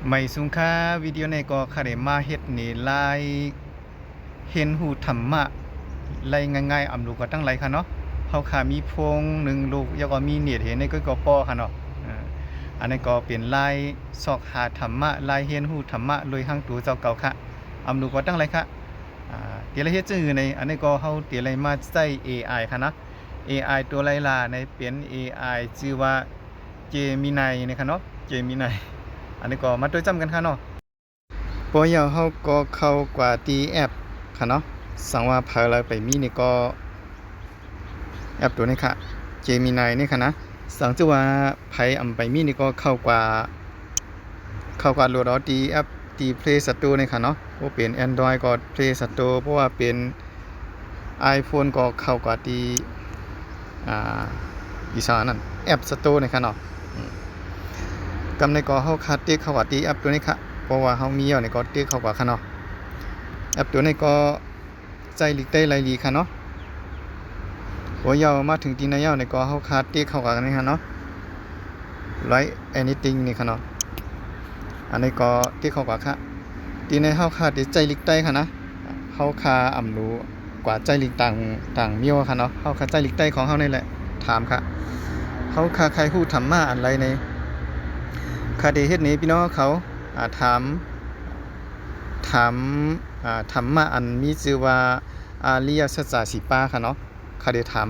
ไม่สุงค่าวิดีโอในก็คาเดมาเฮ็ดนี่ลายเห็นหูธรรมะไล่ง่ายๆอำลูกก็ตั้งไรค่ะเนาะเฮาค่ะมีพงหนึ่งลูกแล้วก็มีเน็ตเห็นในก็ปอค่ะเนาะอันนี้ก็เป็นลายซอกหาธรรมะลายเห็นหูธรรมะโดยหังตูเจ้าเก่าค่ะอำลูกก็ตั้งไรค่ะเดี๋ยวเราเฮ็ดจังอื่นในอันนี้ก็เฮาเดี๋ยวไรมาใช้ AI ค่ะนะ AI ตัวไรล่ะในเป็น AI ชื่อว่า Gemini นะคะเนาะ Gemini อันนี้ก็มาตัวจำกันค่ะเนาะปอยาวเฮาก็เข้ากว่าตีแอปค่ะเนาะสังว่าพาเราไปมีนี่ก็แอปตัวนี้ค่ะ Gemini นี่ค่ะนะสังจะว่าไผอำไปมีนี่ก็เข้ากว่าโหลดเอาตีแอปตี Play Store นี่ค่ะเนาะบ่เป็น Android ก็ Play Store เพราะว่าเป็น iPhone ก็เข้ากว่าตีอ่าอีสานนั่นแอป Store นี่ค่ะเนาะกำในก็เฮาคัดติ๊กเข้าว่าตีแอปตัวนี้ค่ะเพราะว่าเฮามีอยู่ในก็ติ๊กเข้ากว่าค่ะเนาะแอปตัวนี้ก็ใจลิกได้หลายลีค่ะเนาะโอยาวมาถึงตีนายาวในก็เฮาคัดติ๊กเข้ากันนี่ค่ะเนาะ Like anything นี่ค่ะเนาะอันนี้ก็ติ๊กเข้ากว่าค่ะตีในเฮาคัดใจลิกได้ค่ะนะเฮาคาอำรู้กว่าใจลิกต่างมีว่าค่ะเนาะเฮาคาใจลิกได้ของเฮานี่แหละถามค่ะเฮาคาใครฮู้ธรรมะอันไรในคาเดเฮ็ดนี้พี่น้องเขาถามธรรมะอันมีชื่อว่าอาริยสัจจะ4ปาค่ะเนาะคาเดถาม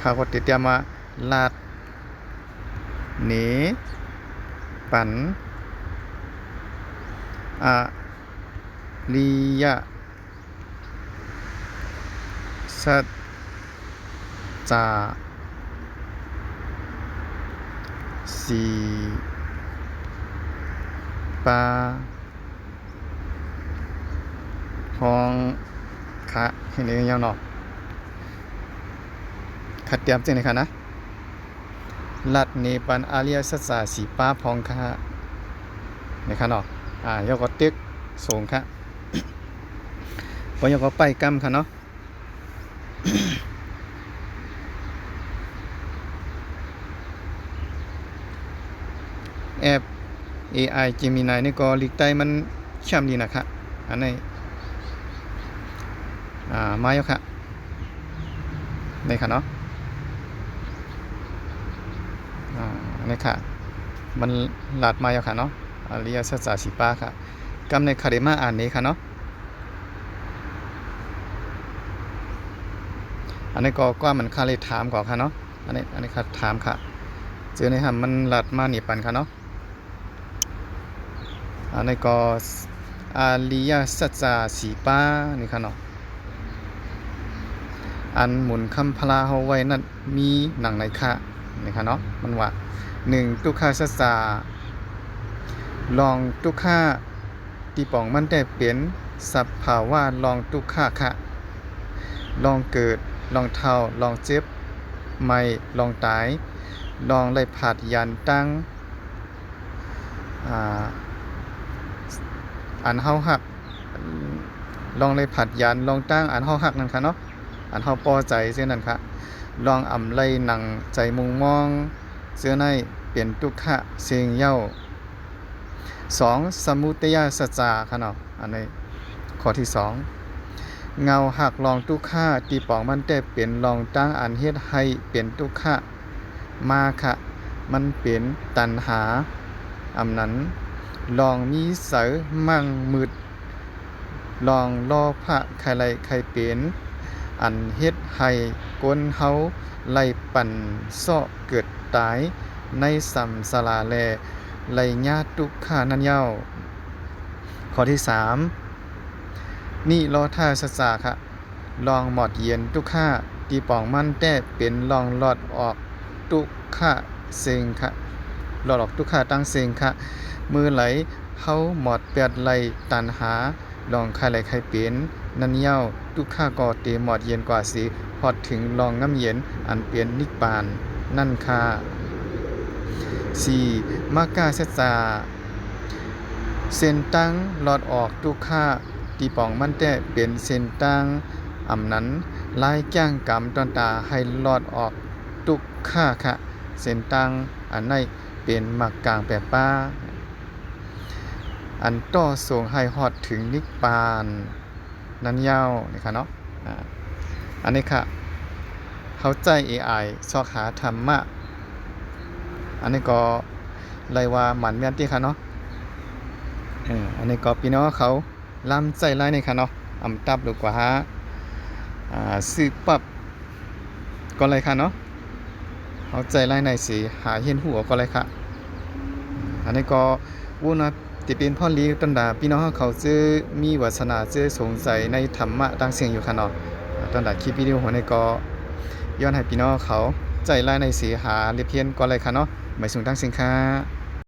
ข้าก็ติดตามมาลาดเนปันอาริยสัจจะ4ปาของค่ะเห็นได้ยังเนาะขัดเตรียมจังได๋ค่ะนะลัดเนปันอาริยสัจจะ4ปาพองค่ะนี่ค่ะเนาะยกก็ตึกสูงค่ะบ่ยกก็ไปกำค่ะเนาะแอป AI Gemini นี่ก็ลิกใต้มันช่ำดีนะคะอันนี้มาอยู่ค่ะนี่ค่ะเนาะนี่ค่ะมันหลาดมาอยู่ค่ะเนาะอริยสัจจะ4ปาค่ะกำในคาเดมาอ่านนี้ค่ะเนาะอันนี้ก็มันคาเลยถามก่อนค่ะเนาะอันนี้ค่ะถามค่ะเจอในหำมันหลาดมาหนีปันค่ะเนาะอันนี้ก็อาริยสัจจะ4ปานี่ค่ะเนาะอันหมุนคำพลาเฮาไว้นั่นมีหนังไหนค่ะนี่ค่ะเนาะมันว่า1ทุกขสัจจะลองทุกขาที่ป่องมันได้เป็นสภาวะลองทุกขาค่ะลองเกิดลองเฒ่าลองเจ็บไม่ลองตายลองไล่ผาดยันตั้งอันเฮาฮักลองไล่ผาดยันลองตั้งอันเฮาฮักนั่นค่ะเนาะอันเฮาพอใจเช่นนั้นค่ะลองอำไล่หนังใจมุงมองเสื้อในเปลี่ยนทุกขะเสียงเย้า2สมุทัยสัจจะค่ะเนาะอันนี้ข้อที่2เงาหักลองทุกขะที่ปองมันได้เปลี่ยนลองตั้งอันเฮ็ดให้เปลี่ยนทุกขะมาค่ะมันเป็นตัณหาอำนั้นลองมีเสมั่งมืดลองรอพระใครไรใครเป็นอันเฮ็ดให้ก้นเฮาไล่ปั่นซ้อเกิดตายในสัมสลาแลไล่ญาตุกขานันเย้าข้อที่3นี่รอท่าสัจจะค่ะลองหมอดเย็นทุกข้าตีป่องมันแต่เป็นลองหลอดออกทุกข้าเซ็งค่ะหลอดออกทุกข้าตั้งเซ็งค่ะมือไหลเฮาหมอดเปียดไหลตันหาลองใครไหลใครเป็นนันเย้าทุกข้าก็เตหมอดเย็นกว่าสิพอดถึงลองน้ำเย็นอันเปลี่ยนนิพพานนั่นค่ะ4มักกะสัจจะเส้นตั้งหลอดออกทุกข้าตีป่องมันแต่เป็นเส้นตั้งอำนั้นลายจ้างกรรมตอนตาให้หลอดออกทุกข้าค่ะ เส้นตั้งอันในเป็นหมักกลางแปรป้าอันต่อส่งให้ฮอดถึงนิพพานนั้นยาวนี่ค่ะเนาะอันนี้ค่ะเข้าใจ AI ซอกหาธรรมะอันนี้ก็เลยว่าหมันแม่นติค่ะเนาะอันนี้ก็พี่น้องเขาล้ำใจหลายนี่ค่ะเนาะอำตับหรือว่าซื้อปรับก็เลยค่ะเนาะเอาใจหลายในสิหาเห็นหัวก็เลยค่ะอันนี้ก็วูนะที่เป็นพ่อลีตันดาพี่น้องเขาซื้อมีวาสนาซื้อสงสัยในธรรมะต่างเสียงอยู่ค่ะเนาะตันดาคลิปวิดีโอหัวนี้ก็ย้อนให้พี่น้องเขาใจหลายในสิหาเรียบเพียนก็เลยค่ะเนาะหมายถึงตั้งสินค้า